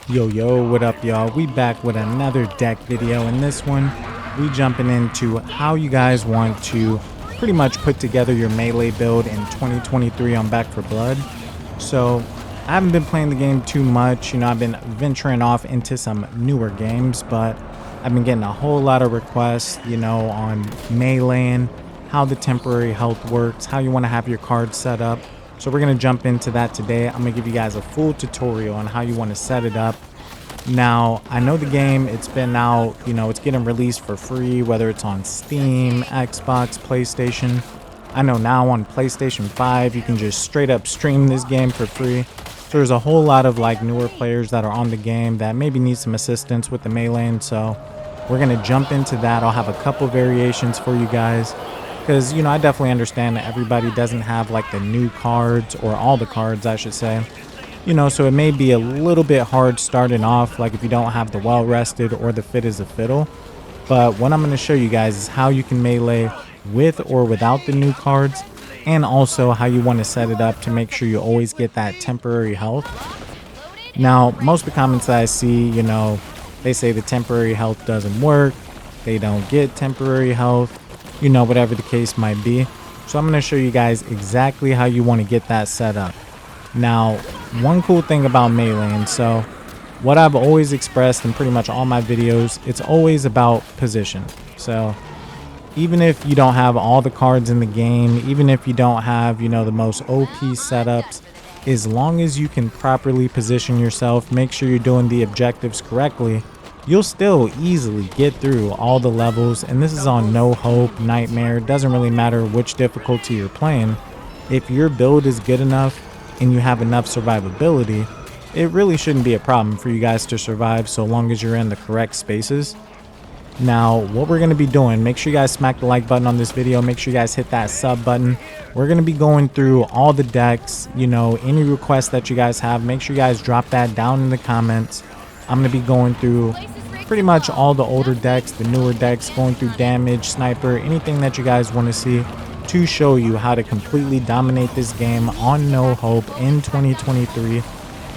Yo, what up, y'all? We back with another deck video. In this one, we jumping into how you guys want to pretty much put together your melee build in 2023 on Back 4 Blood. So I haven't been playing the game too much. I've been venturing off into some newer games, but I've been getting a whole lot of requests, on meleeing, how the temporary health works, how you want to have your cards set up. So we're going to jump into that today. I'm going to give you guys a full tutorial on how you want to set it up. Now, I know the game, it's been out, it's getting released for free, whether it's on Steam, Xbox, PlayStation. I know now on PlayStation 5, you can just straight up stream this game for free. So there's a whole lot of newer players that are on the game that maybe need some assistance with the meleeing. So we're going to jump into that. I'll have a couple variations for you guys. Because, I definitely understand that everybody doesn't have the new cards, or all the cards, I should say. So it may be a little bit hard starting off, if you don't have the well rested or the fit as a fiddle. But what I'm going to show you guys is how you can melee with or without the new cards, and also how you want to set it up to make sure you always get that temporary health. Now, most of the comments that I see, they say the temporary health doesn't work, they don't get temporary health, whatever the case might be. So I'm going to show you guys exactly how you want to get that set up. Now, one cool thing about meleeing, so what I've always expressed in pretty much all my videos, it's always about position. So even if you don't have all the cards in the game, even if you don't have, the most OP setups, as long as you can properly position yourself, make sure you're doing the objectives correctly, you'll still easily get through all the levels. And this is on No Hope, Nightmare. It doesn't really matter which difficulty you're playing. If your build is good enough and you have enough survivability, it really shouldn't be a problem for you guys to survive, so long as you're in the correct spaces. Now, what we're going to be doing, make sure you guys smack the like button on this video. Make sure you guys hit that sub button. We're going to be going through all the decks, any requests that you guys have. Make sure you guys drop that down in the comments. I'm going to be going through pretty much all the older decks, the newer decks, going through damage, sniper, anything that you guys want to see, to show you how to completely dominate this game on No Hope in 2023.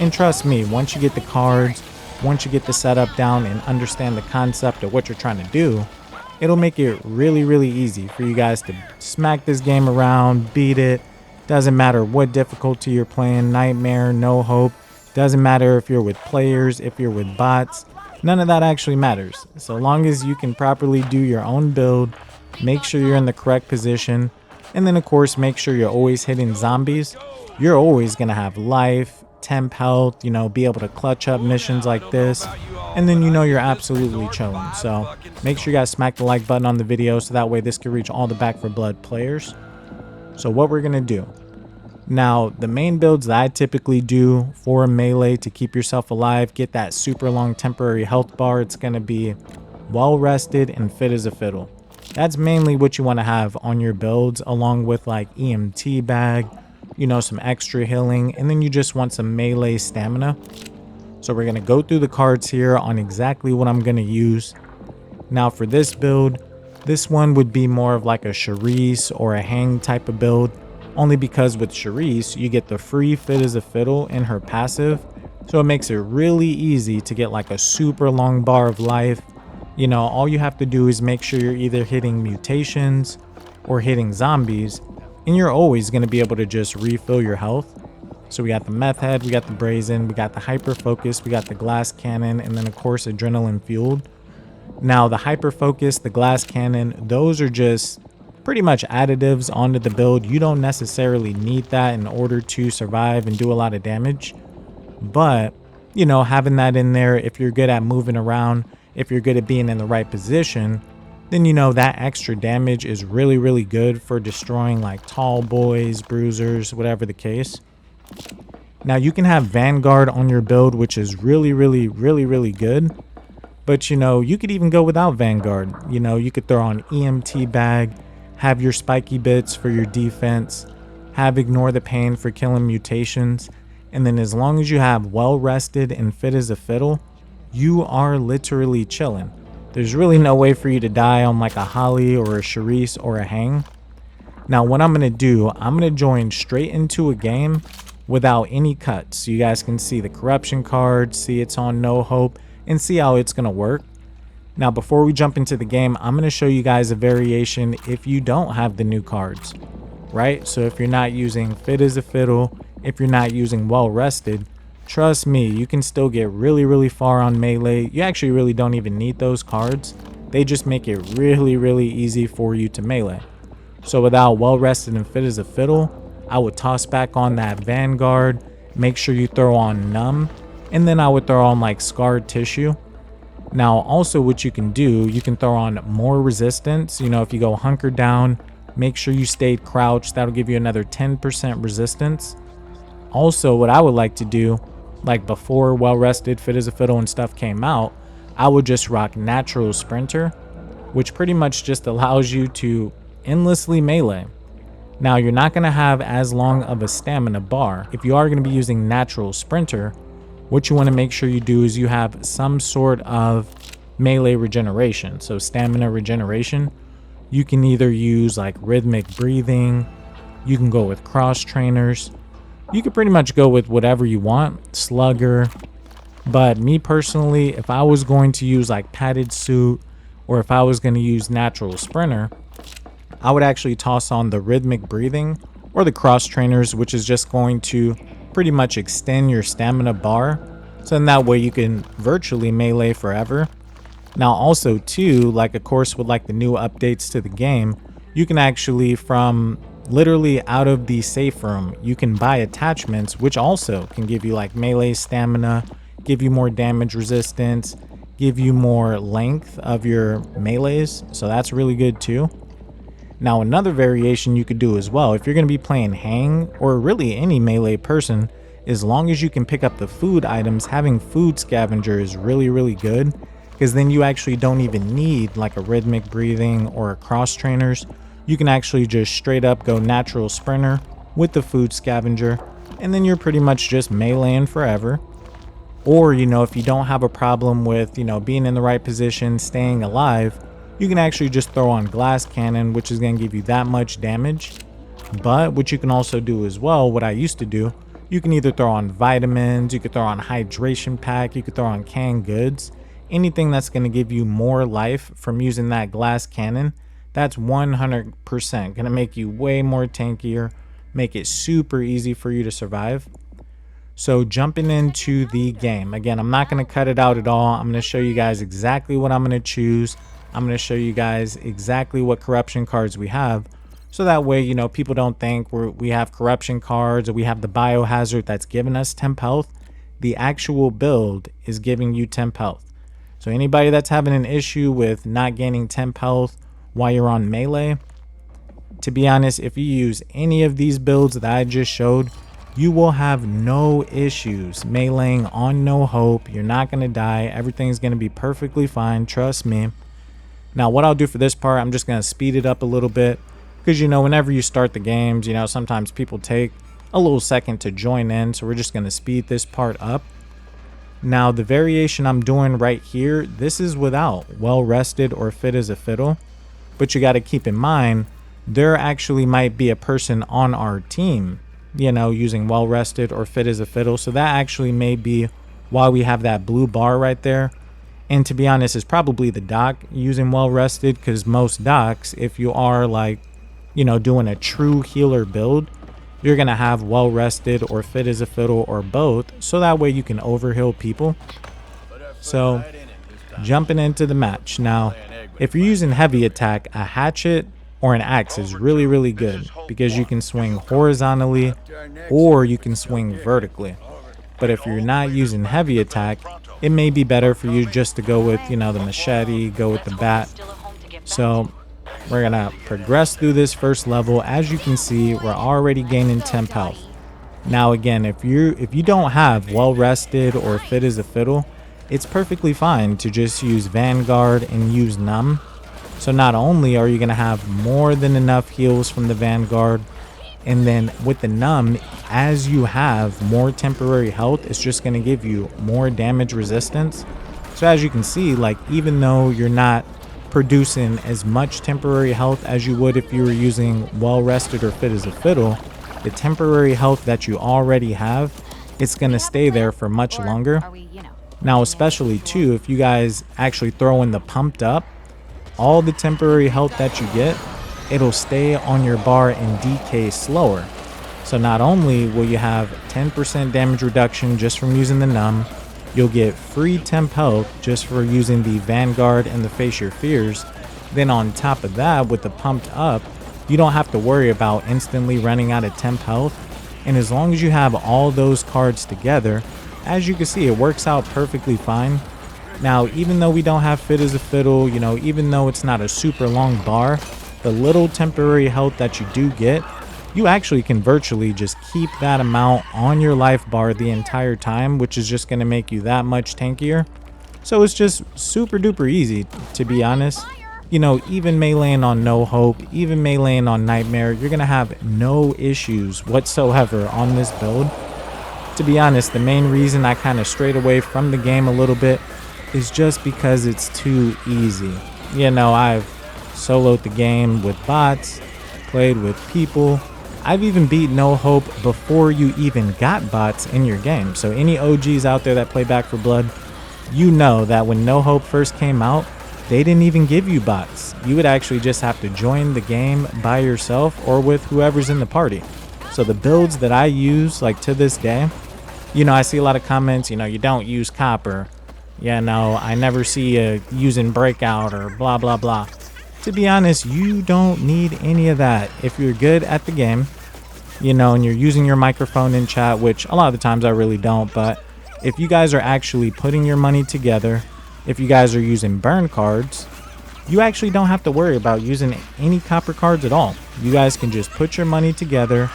And trust me, once you get the cards, once you get the setup down and understand the concept of what you're trying to do, it'll make it really easy for you guys to smack this game around, beat it. Doesn't matter what difficulty you're playing, Nightmare, No Hope. Doesn't matter if you're with players, if you're with bots. None of that actually matters. So long as you can properly do your own build, make sure you're in the correct position, and then of course make sure you're always hitting zombies. You're always going to have life, temp health, be able to clutch up missions like this, and then you're absolutely chilling. So make sure you guys smack the like button on the video, so that way this can reach all the Back 4 Blood players. So what we're going to do now, the main builds that I typically do for a melee to keep yourself alive, get that super long temporary health bar, it's going to be well rested and fit as a fiddle. That's mainly what you want to have on your builds, along with EMT bag, some extra healing, and then you just want some melee stamina. So we're going to go through the cards here on exactly what I'm going to use. Now for this build, this one would be more of a Sharice or a Heng type of build. Only because with Sharice, you get the free fit as a fiddle in her passive. So it makes it really easy to get a super long bar of life. All you have to do is make sure you're either hitting mutations or hitting zombies, and you're always going to be able to just refill your health. So we got the meth head, we got the brazen, we got the hyper focus, we got the glass cannon, and then of course adrenaline fueled. Now the hyper focus, the glass cannon, those are just pretty much additives onto the build. You don't necessarily need that in order to survive and do a lot of damage, but having that in there, if you're good at moving around, if you're good at being in the right position, then that extra damage is really good for destroying tall boys, bruisers, whatever the case. Now you can have Vanguard on your build, which is really good, but you could even go without Vanguard. You could throw on EMT bag, have your spiky bits for your defense, have Ignore the Pain for killing mutations, and then as long as you have well rested and fit as a fiddle, you are literally chilling. There's really no way for you to die on a Holly or a Sharice or a Heng. Now what I'm going to do, I'm going to join straight into a game without any cuts. So you guys can see the corruption card, see it's on no hope, and see how it's going to work. Now, before we jump into the game, I'm going to show you guys a variation if you don't have the new cards, right? So if you're not using Fit as a Fiddle, if you're not using Well Rested, trust me, you can still get really far on melee. You actually really don't even need those cards. They just make it really easy for you to melee. So without Well Rested and Fit as a Fiddle, I would toss back on that Vanguard, make sure you throw on Numb, and then I would throw on like Scarred Tissue. Now also what you can do, you can throw on more resistance. You know, if you go hunker down, make sure you stayed crouched. That'll give you another 10% resistance. Also, what I would like to do, like before Well Rested, Fit as a Fiddle and stuff came out, I would just rock Natural Sprinter, which pretty much just allows you to endlessly melee. Now, you're not going to have as long of a stamina bar. If you are going to be using Natural Sprinter, what you want to make sure you do is you have some sort of melee regeneration. So stamina regeneration, you can either use like rhythmic breathing, you can go with cross trainers, you could pretty much go with whatever you want, slugger. But me personally, if I was going to use like padded suit, or if I was going to use Natural Sprinter, I would actually toss on the rhythmic breathing or the cross trainers, which is just going to pretty much extend your stamina bar, so in that way you can virtually melee forever. Now also too, like of course with like the new updates to the game, you can actually from literally out of the safe room, you can buy attachments which also can give you like melee stamina, give you more damage resistance, give you more length of your melees, so that's really good too. Now another variation you could do as well, if you're going to be playing Heng or really any melee person, as long as you can pick up the food items, having Food Scavenger is really good, because then you actually don't even need like a rhythmic breathing or a cross trainers. You can actually just straight up go Natural Sprinter with the Food Scavenger, and then you're pretty much just meleeing forever. Or, you know, if you don't have a problem with, you know, being in the right position, staying alive, you can actually just throw on Glass Cannon, which is going to give you that much damage. But what you can also do as well, what I used to do, you can either throw on vitamins, you could throw on Hydration Pack, you could throw on canned goods, anything that's going to give you more life from using that Glass Cannon. That's 100% going to make you way more tankier, make it super easy for you to survive. So jumping into the game, again, I'm not going to cut it out at all. I'm going to show you guys exactly what I'm going to choose. I'm going to show you guys exactly what corruption cards we have, so that way, you know, people don't think we have corruption cards or we have the biohazard that's giving us Temp Health. The actual build is giving you Temp Health. So anybody that's having an issue with not gaining Temp Health while you're on melee, to be honest, if you use any of these builds that I just showed, you will have no issues meleeing on no hope. You're not going to die. Everything's going to be perfectly fine. Trust me. Now, what I'll do for this part, I'm just going to speed it up a little bit, because, you know, whenever you start the games, you know, sometimes people take a little second to join in. So we're just going to speed this part up. Now, the variation I'm doing right here, this is without Well Rested or Fit as a Fiddle. But you got to keep in mind, there actually might be a person on our team, you know, using Well Rested or Fit as a Fiddle. So that actually may be why we have that blue bar right there. And to be honest, it's probably the doc using Well Rested, because most docs, if you are like, you know, doing a true healer build, you're going to have Well Rested or Fit as a Fiddle or both, so that way you can overheal people. So jumping into the match. Now, if you're using heavy attack, a hatchet or an axe is really good, because you can swing horizontally or you can swing vertically. But if you're not using heavy attack, it may be better for you just to go with, you know, the machete, go with the bat. So we're gonna progress through this first level. As you can see, we're already gaining Temp Health. Now again, if you don't have Well Rested or Fit as a Fiddle, it's perfectly fine to just use Vanguard and use Numb. So not only are you gonna have more than enough heals from the Vanguard, and then with the Numb, as you have more temporary health, it's just going to give you more damage resistance. So as you can see, like, even though you're not producing as much temporary health as you would if you were using Well Rested or Fit as a Fiddle, the temporary health that you already have, it's going to stay there for much longer. Now, especially too, if you guys actually throw in the pumped up, all the temporary health that you get, it'll stay on your bar and decay slower. So not only will you have 10% damage reduction just from using the numb, you'll get free temp health just for using the Vanguard and the Face Your Fears. Then on top of that, with the pumped up, you don't have to worry about instantly running out of temp health. And as long as you have all those cards together, as you can see, it works out perfectly fine. Now, even though we don't have Fit as a Fiddle, you know, even though it's not a super long bar, the little temporary health that you do get, you actually can virtually just keep that amount on your life bar the entire time, which is just going to make you that much tankier. So it's just super duper easy, to be honest. You know, even meleeing on No Hope, even meleeing on Nightmare, you're going to have no issues whatsoever on this build. To be honest, the main reason I kind of strayed away from the game a little bit is just because it's too easy. You know, I've soloed the game with bots, played with people. I've even beat No Hope before you even got bots in your game. So any OGs out there that play Back 4 Blood, you know that when No Hope first came out, they didn't even give you bots. You would actually just have to join the game by yourself or with whoever's in the party. So the builds that I use, like to this day, you know, I see a lot of comments, you know, you don't use copper. Yeah, no, I never see you using breakout or blah, blah, blah. To be honest, you don't need any of that. If you're good at the game, you know, and you're using your microphone in chat, which a lot of the times I really don't, but if you guys are actually putting your money together, if you guys are using burn cards, you actually don't have to worry about using any copper cards at all. You guys can just put your money together,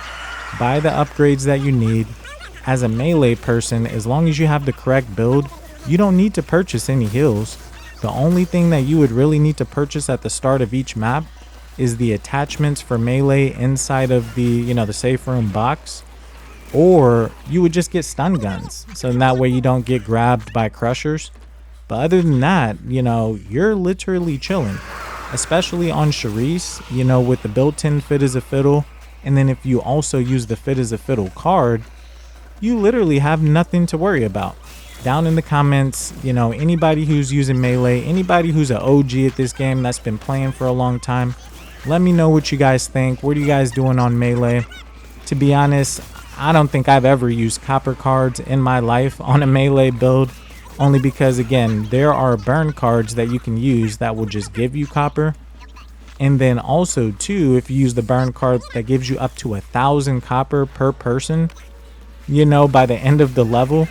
buy the upgrades that you need. As a melee person, as long as you have the correct build, you don't need to purchase any heals. The only thing that you would really need to purchase at the start of each map is the attachments for melee inside of the, you know, the safe room box, or you would just get stun guns. So in that way you don't get grabbed by crushers. But other than that, you know, you're literally chilling, especially on Sharice, you know, with the built-in Fit as a Fiddle. And then if you also use the Fit as a Fiddle card, you literally have nothing to worry about. Down in the comments, you know, anybody who's using melee, anybody who's an OG at this game that's been playing for a long time, let me know what you guys think. What are you guys doing on melee? To be honest, I don't think I've ever used copper cards in my life on a melee build, only because, again, there are burn cards that you can use that will just give you copper. And then also too, if you use the burn card that gives you up to 1,000 copper per person, you know, by the end of the level,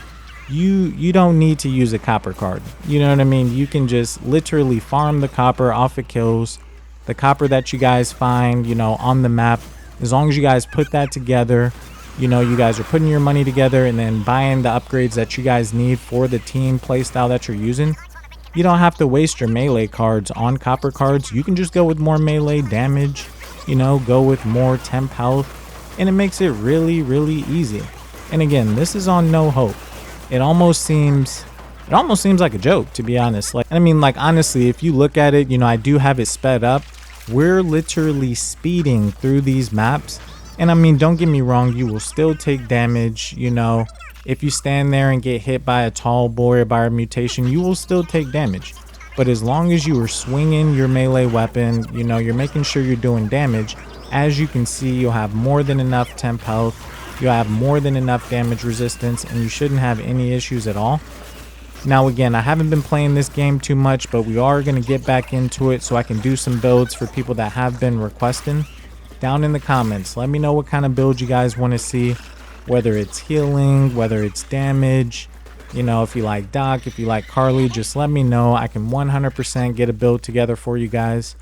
you don't need to use a copper card. You know what I mean? You can just literally farm the copper off of kills, the copper that you guys find, you know, on the map. As long as you guys put that together, you know, you guys are putting your money together and then buying the upgrades that you guys need for the team playstyle that you're using, you don't have to waste your melee cards on copper cards. You can just go with more melee damage, you know, go with more temp health, and it makes it really, really easy. And again, this is on No Hope. It almost seems like a joke, to be honest. Like, I mean, like, honestly, if you look at it, you know, I do have it sped up. We're literally speeding through these maps. And I mean, don't get me wrong, you will still take damage. You know, if you stand there and get hit by a tall boy or by a mutation, you will still take damage. But as long as you are swinging your melee weapon, you know, you're making sure you're doing damage. As you can see, you'll have more than enough temp health. You'll have more than enough damage resistance, and you shouldn't have any issues at all. Now again, I haven't been playing this game too much, but we are going to get back into it so I can do some builds for people that have been requesting. Down in the comments, let me know what kind of build you guys want to see, whether it's healing, whether it's damage. You know, if you like Doc, if you like Carly, just let me know. I can 100% get a build together for you guys.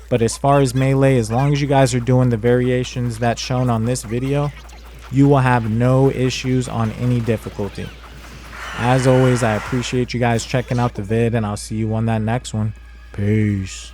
But as far as melee, as long as you guys are doing the variations that's shown on this video, you will have no issues on any difficulty. As always, I appreciate you guys checking out the vid, and I'll see you on that next one. Peace.